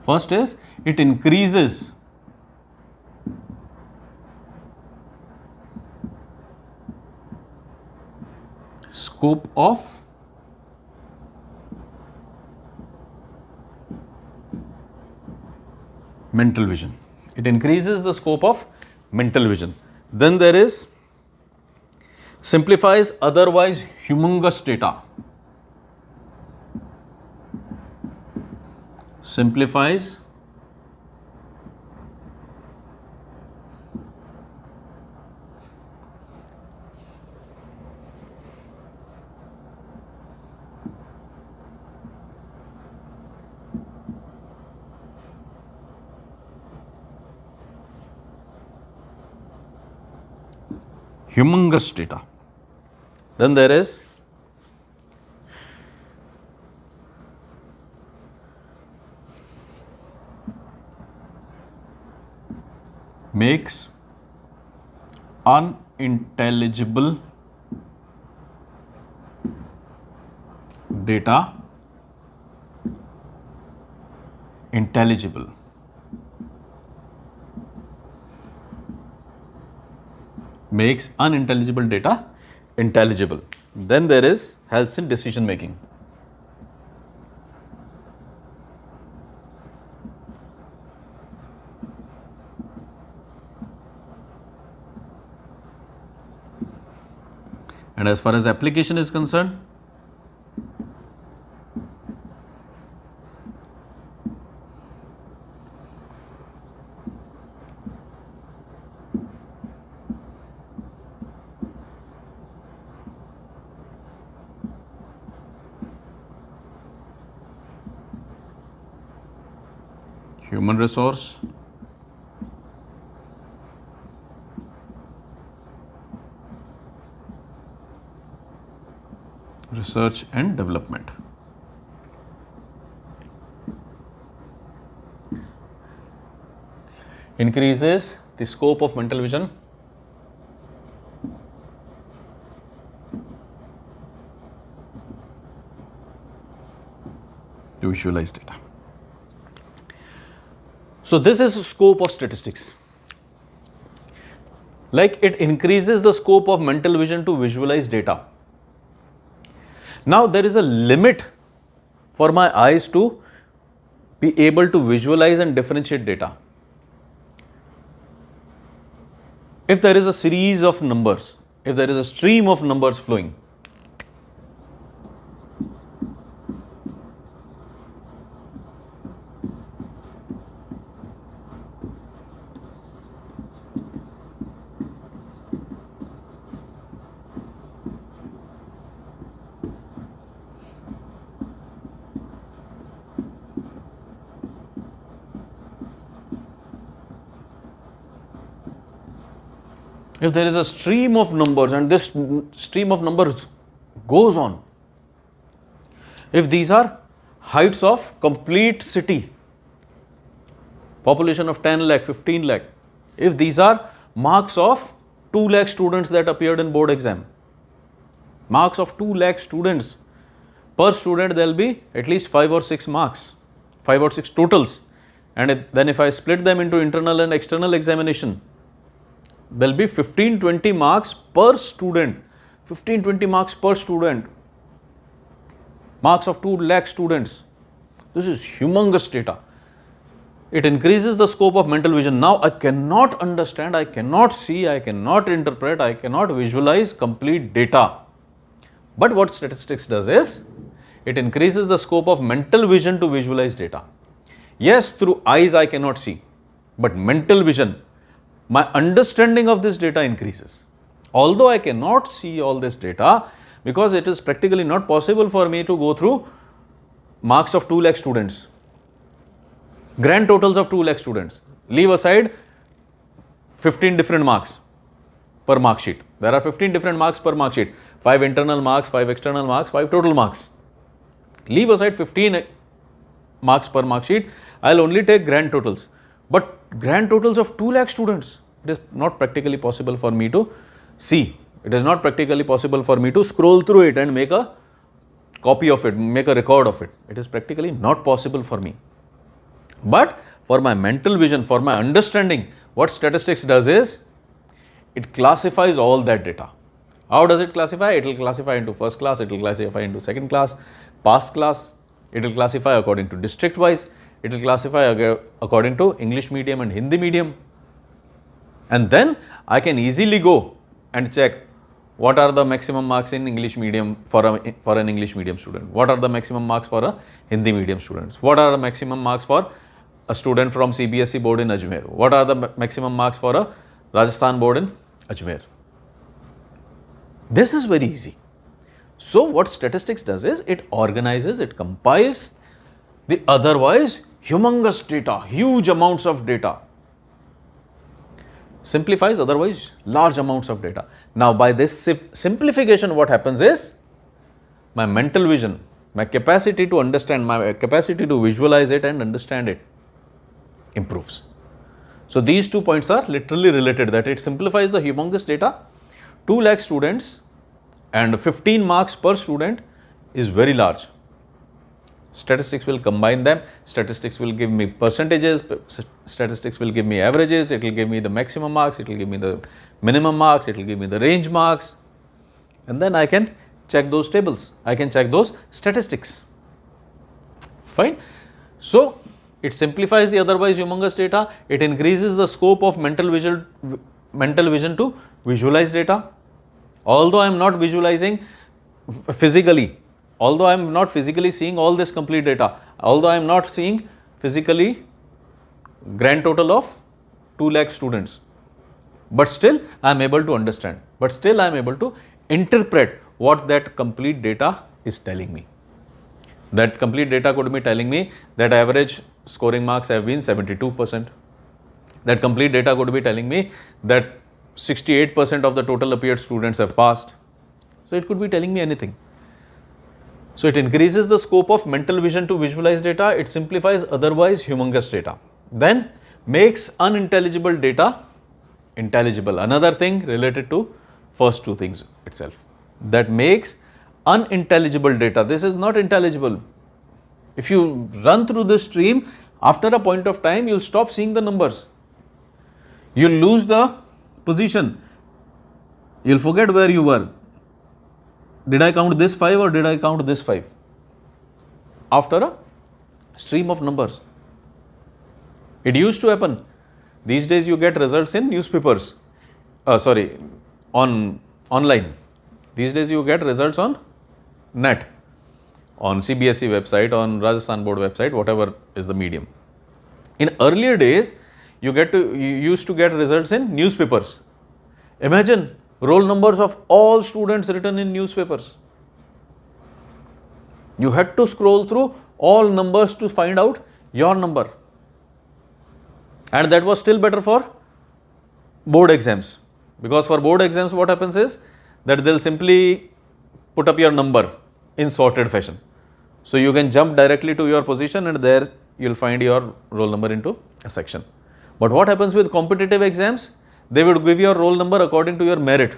First is it increases scope of mental vision. It increases the scope of mental vision. Then there is simplifies otherwise humongous data. Simplifies humongous data. Then there is makes unintelligible data intelligible. Makes unintelligible data intelligible. Then there is helps in decision making. And as far as application is concerned, human resource, research and development. Increases the scope of mental vision to visualize data. So this is the scope of statistics. Like it increases the scope of mental vision to visualize data. Now there is a limit for my eyes to be able to visualize and differentiate data. If there is a series of numbers, if there is a stream of numbers flowing, if there is a stream of numbers and this stream of numbers goes on, if these are heights of complete city, population of 10 lakh, 15 lakh, if these are marks of 2 lakh students that appeared in board exam, marks of 2 lakh students, per student there will be at least 5 or 6 marks, 5 or 6 totals, and then if I split them into internal and external examination, there will be 15-20 marks per student, 15-20 marks per student, marks of 2 lakh students. This is humongous data. It increases the scope of mental vision. Now I cannot understand, I cannot see, I cannot interpret, I cannot visualize complete data. But what statistics does is, it increases the scope of mental vision to visualize data. Yes, through eyes I cannot see, but mental vision, my understanding of this data increases. Although I cannot see all this data, because it is practically not possible for me to go through marks of 2 lakh students, grand totals of 2 lakh students. Leave aside 15 different marks per mark sheet. There are 15 different marks per mark sheet, 5 internal marks, 5 external marks, 5 total marks. Leave aside 15 marks per mark sheet, I will only take grand totals. But grand totals of 2 lakh students, it is not practically possible for me to see. It is not practically possible for me to scroll through it and make a copy of it, make a record of it. It is practically not possible for me. But for my mental vision, for my understanding, what statistics does is, it classifies all that data. How does it classify? It will classify into first class, it will classify into second class, past class, it will classify according to district wise, it will classify according to English medium and Hindi medium. And then I can easily go and check what are the maximum marks in English medium for an English medium student, what are the maximum marks for a Hindi medium student, what are the maximum marks for a student from CBSE board in Ajmer, what are the maximum marks for a Rajasthan board in Ajmer. This is very easy. So what statistics does is, it organizes, it compiles the otherwise humongous data, huge amounts of data, simplifies otherwise large amounts of data. Now by this simplification, what happens is, my mental vision, my capacity to understand, my capacity to visualize it and understand it improves. So these 2 points are literally related, that it simplifies the humongous data. 2 lakh students and 15 marks per student is very large. Statistics will combine them, statistics will give me percentages, statistics will give me averages, it will give me the maximum marks, it will give me the minimum marks, it will give me the range marks, and then I can check those tables, I can check those statistics. Fine. So it simplifies the otherwise humongous data, it increases the scope of mental vision to visualize data. Although I am not visualizing physically, although I am not physically seeing all this complete data, although I am not seeing physically grand total of 2 lakh students, but still I am able to understand, but still I am able to interpret what that complete data is telling me. That complete data could be telling me that average scoring marks have been 72%. That complete data could be telling me that 68% of the total appeared students have passed. So it could be telling me anything. So it increases the scope of mental vision to visualize data, it simplifies otherwise humongous data, then makes unintelligible data intelligible. Another thing related to first 2 things itself, that makes unintelligible data. This is not intelligible. If you run through this stream, after a point of time, you'll stop seeing the numbers. You'll lose the position. You'll forget where you were. Did I count this 5 or did I count this 5? After a stream of numbers. It used to happen. These days you get results in newspapers. Online. These days you get results on net, on CBSE website, on Rajasthan board website, whatever is the medium. In earlier days, you used to get results in newspapers. Imagine roll numbers of all students written in newspapers. You had to scroll through all numbers to find out your number. And that was still better for board exams, because for board exams what happens is that they'll simply put up your number in sorted fashion. So you can jump directly to your position and there you'll find your roll number into a section. But what happens with competitive exams? They would give your roll number according to your merit.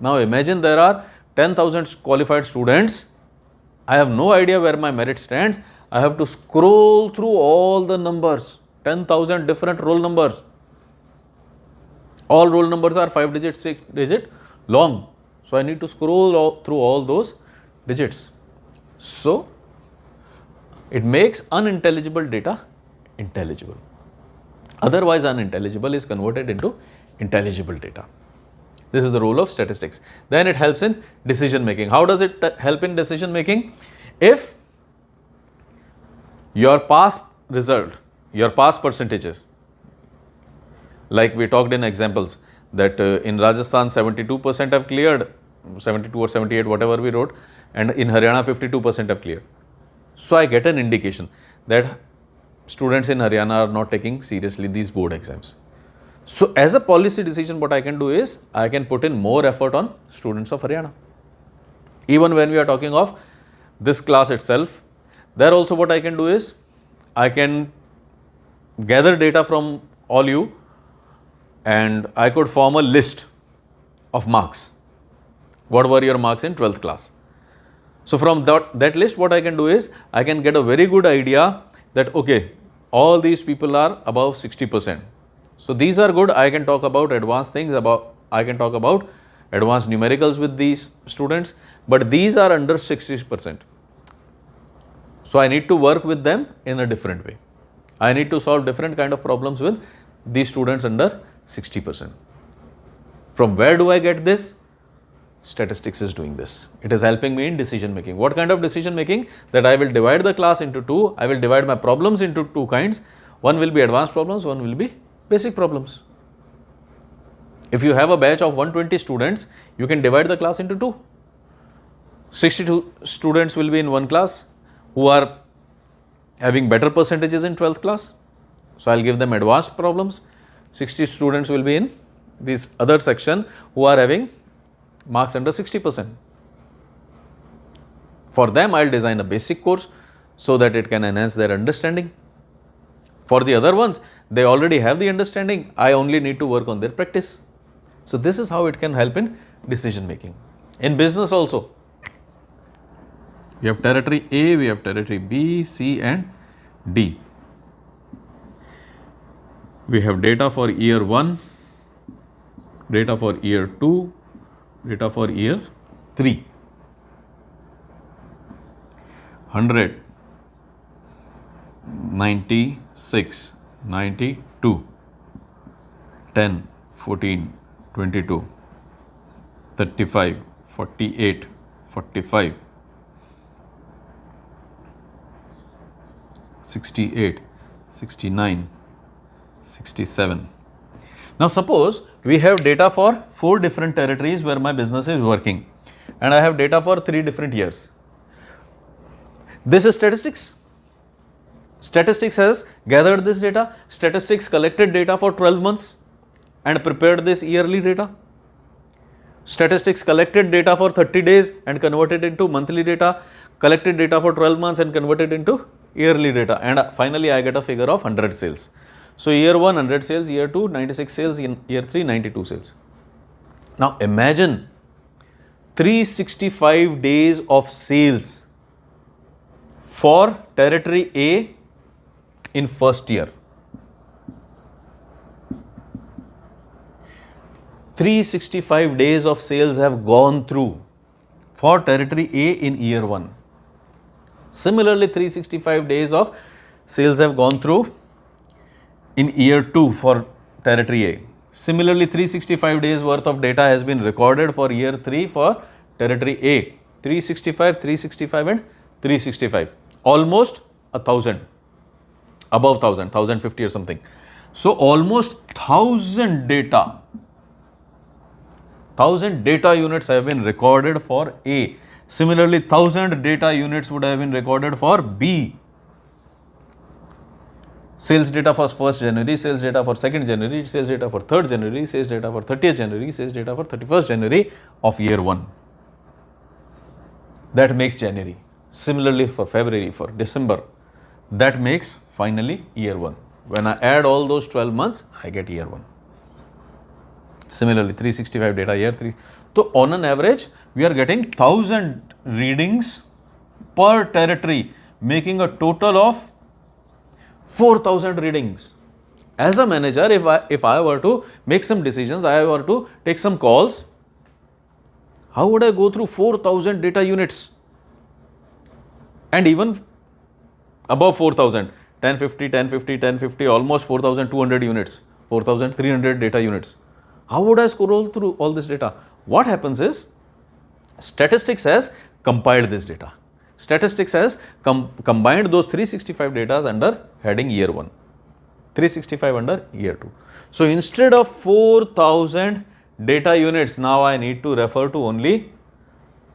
Now imagine there are 10,000 qualified students. I have no idea where my merit stands. I have to scroll through all the numbers, 10,000 different roll numbers. All roll numbers are 5 digit, 6 digit long. So I need to scroll through all those digits. So it makes unintelligible data intelligible. Otherwise unintelligible is converted into intelligible data. This is the role of statistics. Then it helps in decision making. How does it help in decision making? If your past result, your past percentages, like we talked in examples, that in Rajasthan 72% have cleared, 72 or 78 whatever we wrote, and in Haryana 52% have cleared. So I get an indication that students in Haryana are not taking seriously these board exams. So as a policy decision, what I can do is I can put in more effort on students of Haryana. Even when we are talking of this class itself, there also what I can do is I can gather data from all you and I could form a list of marks. What were your marks in 12th class? So from that list, what I can do is I can get a very good idea that, okay, all these people are above 60%. So these are good. I can talk about advanced things I can talk about advanced numericals with these students, but these are under 60%. So I need to work with them in a different way. I need to solve different kind of problems with these students under 60%. From where do I get this? Statistics is doing this. It is helping me in decision making. What kind of decision making? That I will divide the class into two. I will divide my problems into two kinds. One will be advanced problems, one will be basic problems. If you have a batch of 120 students, you can divide the class into two. 62 students will be in one class who are having better percentages in 12th class. So I'll give them advanced problems. 60 students will be in this other section who are having marks under 60%. For them, I'll design a basic course so that it can enhance their understanding. For the other ones, they already have the understanding. I only need to work on their practice. So this is how it can help in decision making. In business also, we have territory A, we have territory B, C and D. We have data for year 1, data for year 2, data for year 3. 100, 96, 92, 10, 14, 22, 35, 48, 45, 68, 69, 67. Now suppose we have data for 4 different territories where my business is working, and I have data for 3 different years. This is statistics. Statistics has gathered this data. Statistics collected data for 12 months and prepared this yearly data. Statistics collected data for 30 days and converted into monthly data, collected data for 12 months and converted into yearly data, and finally I get a figure of 100 sales. So year 1 100 sales, year 2 96 sales, in year 3 92 sales. Now imagine 365 days of sales for territory A in first year. 365 days of sales have gone through for territory A in year 1. Similarly, 365 days of sales have gone through in year 2 for territory A. Similarly, 365 days worth of data has been recorded for year 3 for territory A. 365, 365 and 365. Almost 1,000. Above 1,000, 1,050 or something. So almost 1,000 data. 1,000 data units have been recorded for A. Similarly, 1,000 data units would have been recorded for B. Sales data for 1st January, sales data for 2nd January, sales data for 3rd January, sales data for 30th January, sales data for 31st January of year 1. That makes January. Similarly for February, for December, that makes finally year 1. When I add all those 12 months, I get year 1. Similarly, 365 data year 3. So on an average, we are getting 1,000 readings per territory, making a total of 4,000 readings. As a manager, if I were to make some decisions, I were to take some calls, how would I go through 4,000 data units? And even above 4,000, 1050, 1050, 1050, almost 4,200 units, 4,300 data units. How would I scroll through all this data? What happens is, statistics has compiled this data. Statistics has combined those 365 data under heading year 1, 365 under year 2. So instead of 4,000 data units, now I need to refer to only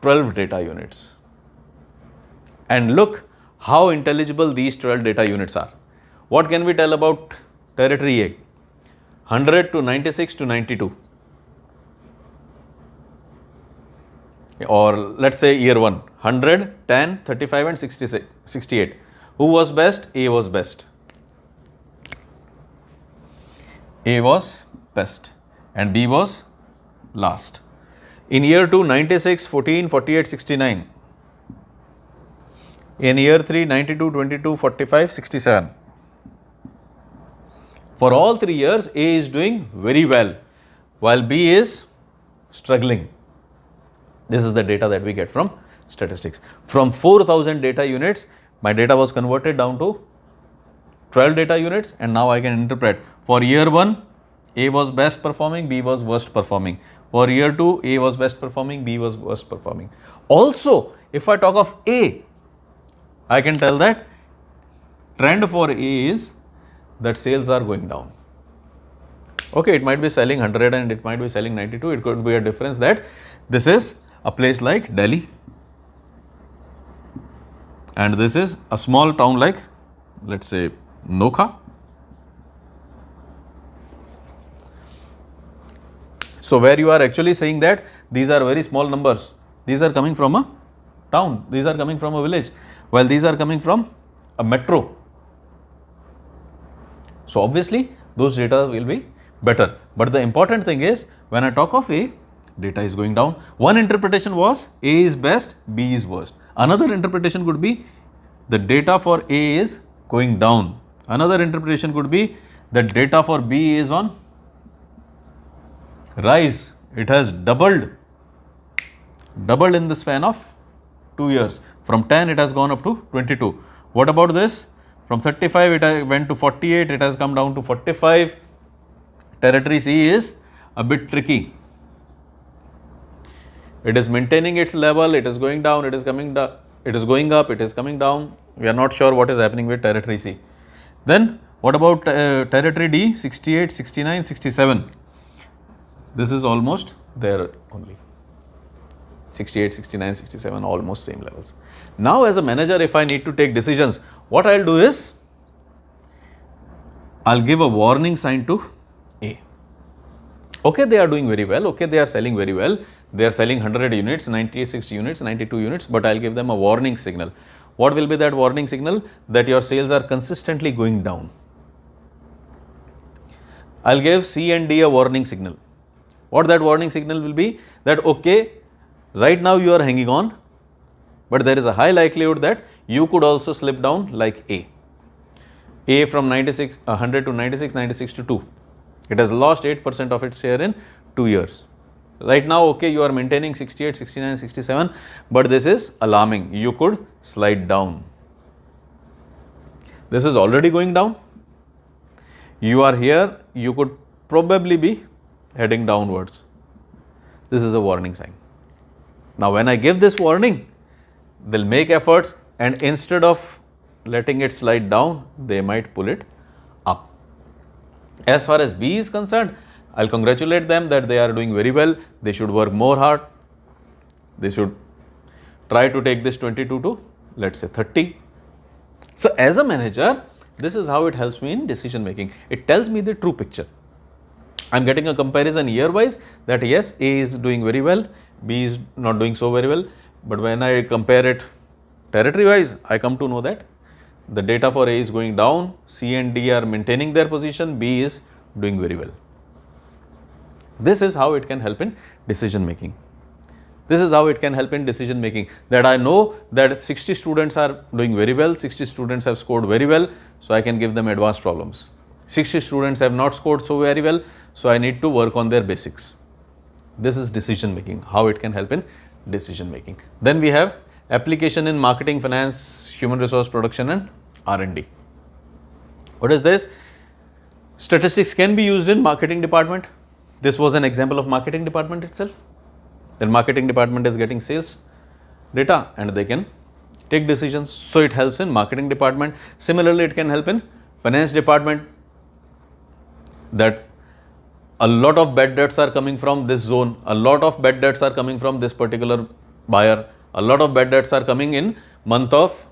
12 data units. And look how intelligible these 12 data units are. What can we tell about territory A? 100 to 96 to 92. Or let's say year 1, 100, 10, 35 and 66, 68. Who was best? A was best. A was best and B was last. In year 2, 96, 14, 48, 69. In year 3, 92, 22, 45, 67. For all 3 years, A is doing very well, while B is struggling. This is the data that we get from statistics. From 4,000 data units, my data was converted down to 12 data units, and now I can interpret. For year 1, A was best performing, B was worst performing. For year 2, A was best performing, B was worst performing. Also, if I talk of A, I can tell that trend for A is that sales are going down. Okay, it might be selling 100 and it might be selling 92. It could be a difference that this is a place like Delhi and this is a small town like, let's say, Nokha. So, where you are actually saying that these are very small numbers, these are coming from a town, these are coming from a village, while these are coming from a metro. So, obviously, those data will be better. But the important thing is, when I talk of A, data is going down. One interpretation was A is best, B is worst. Another interpretation could be the data for A is going down. Another interpretation could be the data for B is on rise. It has doubled in the span of 2 years. From 10 it has gone up to 22. What about this? From 35 it went to 48, it has come down to 45. Territory C is a bit tricky. It is maintaining its level, it is going down, it is coming down, it is going up, it is coming down. We are not sure what is happening with territory C. Then what about territory D? 68, 69, 67. This is almost there only. 68, 69, 67, almost same levels. Now as a manager, if I need to take decisions, what I will do is, I will give a warning sign to A. Okay, they are doing very well, okay, they are selling very well, they are selling 100 units, 96 units, 92 units, but I will give them a warning signal. What will be that warning signal? That your sales are consistently going down. I will give C and D a warning signal. What that warning signal will be? That okay, right now you are hanging on, but there is a high likelihood that you could also slip down like A. A from 100 to 96, 96 to 2. It has lost 8% of its share in 2 years. Right now, okay, you are maintaining 68, 69, 67, but this is alarming. You could slide down. This is already going down. You are here, you could probably be heading downwards. This is a warning sign. Now, when I give this warning, they'll make efforts, and instead of letting it slide down, they might pull it up. As far as B is concerned, I'll congratulate them that they are doing very well. They should work more hard. They should try to take this 22 to, let's say, 30. So, as a manager, this is how it helps me in decision making. It tells me the true picture. I'm getting a comparison year wise that yes, A is doing very well, B is not doing so very well. But when I compare it territory wise, I come to know that the data for A is going down, C and D are maintaining their position, B is doing very well. This is how it can help in decision making. This is how it can help in decision making, that I know that 60 students are doing very well, 60 students have scored very well, so I can give them advanced problems. 60 students have not scored so very well, so I need to work on their basics. This is decision making, how it can help in decision making. Then we have application in marketing, finance, human resource production and R&D. What is this? Statistics can be used in marketing department. This was an example of marketing department itself. Then marketing department is getting sales data and they can take decisions. So, it helps in marketing department. Similarly, it can help in finance department, that a lot of bad debts are coming from this zone, a lot of bad debts are coming from this particular buyer, a lot of bad debts are coming in month of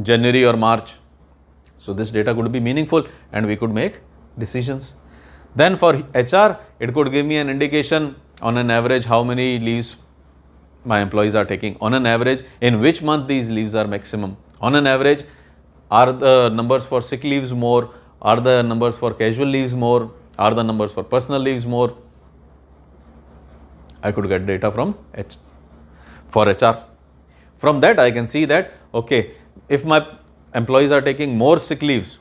January or March. So, this data could be meaningful and we could make decisions. Then for HR, it could give me an indication on an average how many leaves my employees are taking, on an average in which month these leaves are maximum, on an average are the numbers for sick leaves more, are the numbers for casual leaves more, are the numbers for personal leaves more. I could get data from for HR. From that I can see that okay, if my employees are taking more sick leaves,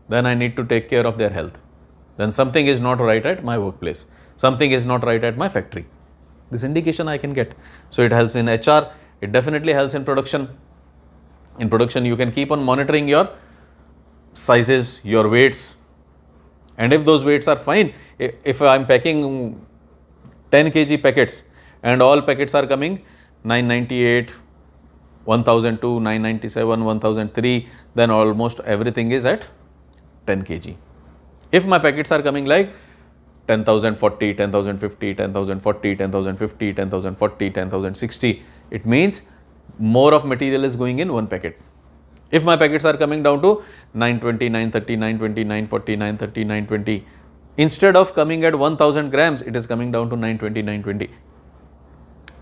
then I need to take care of their health. then something is not right at my workplace, something is not right at my factory. This indication I can get. So it helps in HR, it definitely helps in production. In production, you can keep on monitoring your sizes, your weights, and if those weights are fine, if I am packing 10 kg packets and all packets are coming 998, 1002, 997, 1003, then almost everything is at 10 kg. If my packets are coming like 10,040, 10,050, 10,040, 10,050, 10,040, 10,060, it means more of material is going in one packet. If my packets are coming down to 920, 930, 920, 940, 930, 920, instead of coming at 1000 grams, it is coming down to 920, 920.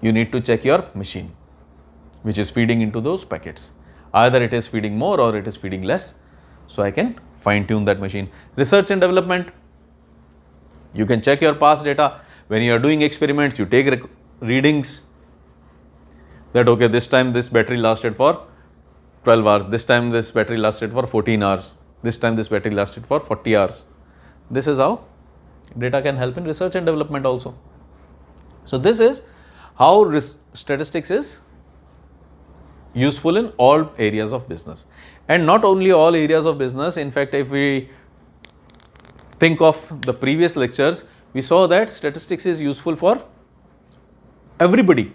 You need to check your machine, which is feeding into those packets. Either it is feeding more or it is feeding less. So I can fine tune that machine. Research and development, you can check your past data. When you are doing experiments, you take readings that okay, this time this battery lasted for 12 hours, this time this battery lasted for 14 hours, this time this battery lasted for 40 hours. This is how data can help in research and development also. So this is how statistics is useful in all areas of business, and not only all areas of business. In fact, if we think of the previous lectures, we saw that statistics is useful for everybody,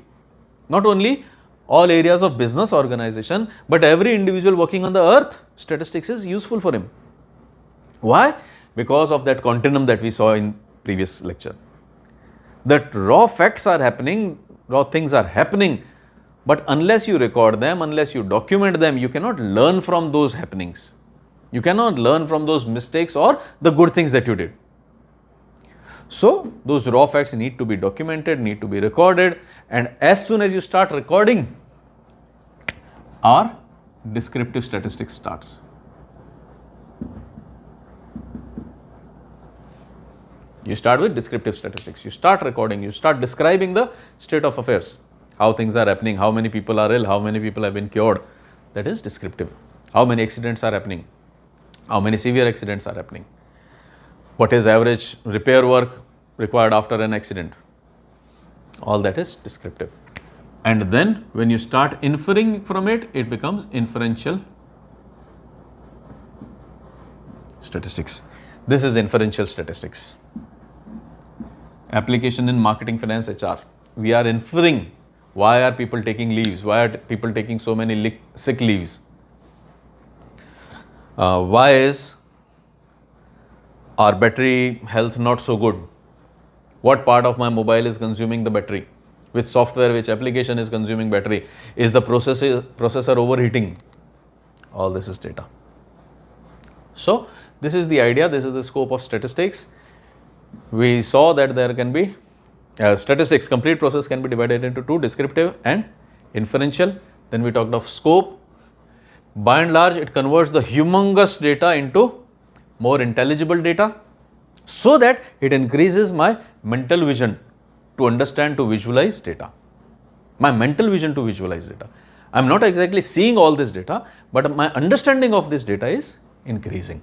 not only all areas of business organization, but every individual working on the earth, statistics is useful for him. Why? Because of that continuum that we saw in previous lecture. That raw facts are happening, raw things are happening, but unless you record them, unless you document them, you cannot learn from those happenings. You cannot learn from those mistakes or the good things that you did. So those raw facts need to be documented, need to be recorded, and as soon as you start recording, our descriptive statistics starts. You start with descriptive statistics, you start recording, you start describing the state of affairs, how things are happening, how many people are ill, how many people have been cured. That is descriptive. How many accidents are happening, how many severe accidents are happening, what is average repair work required after an accident. All that is descriptive. And then when you start inferring from it, it becomes inferential statistics. This is inferential statistics. Application in marketing, finance, HR. We are inferring why are people taking leaves, why are people taking so many sick leaves, why is our battery health not so good, what part of my mobile is consuming the battery, which software, which application is consuming battery, is the processor overheating. All this is data. So this is the idea, this is the scope of statistics. We saw that there can be statistics, complete process can be divided into two, descriptive and inferential. Then we talked of scope. By and large, it converts the humongous data into more intelligible data so that it increases my mental vision to understand, to visualize data. My mental vision to visualize data. I am not exactly seeing all this data, but my understanding of this data is increasing.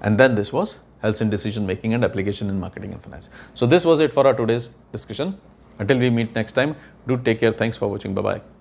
And then this was helps in decision making and application in marketing and finance. So this was it for our today's discussion. Until we meet next time, do take care. Thanks for watching. Bye-bye.